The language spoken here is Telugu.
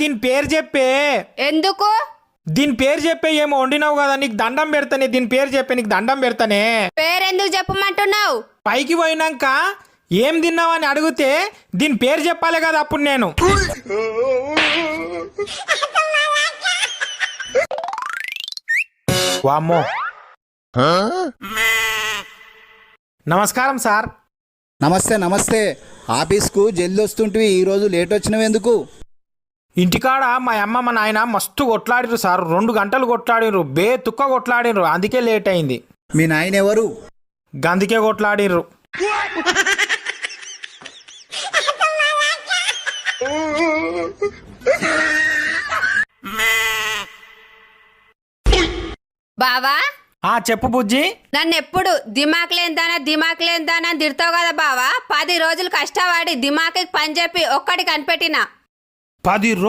దీని పేరు చెప్పే. ఎందుకు? దీని పేరు చెప్పే. ఏమో వండినావు కదా, నీకు దండం పెడతానే. దీని పేరు చెప్పే, నీకు దండం పెడతానే. పేరెందుకు చెప్పమంటున్నావు? పైకి పోయినాక ఏం తిన్నావు అని అడిగితే దీని పేరు చెప్పాలి కదా అప్పుడు నేను. వామ్మో. నమస్కారం సార్. నమస్తే నమస్తే. ఆఫీస్కు జల్ది వస్తుంటివి, ఈరోజు లేట్ వచ్చినవి ఎందుకు? ఇంటికాడ మా అమ్మ మా నాయన మస్తు కొట్లాడిరు సార్. 2 గంటలు కొట్లాడిరు, తుక్క కొట్లాడిరు. అందుకే లేట్ అయింది. మీ నాయన ఎవరు? గందుకే కొట్లాడిర్రు. బావా, చెప్పు బుజ్జి. నన్ను ఎప్పుడు దిమాక్ లేందానా అని తిడతావు కదా బావా. 10 రోజులు కష్టపడి దిమాకి పని చెప్పి ఒక్కటి కనిపెట్టినా. 10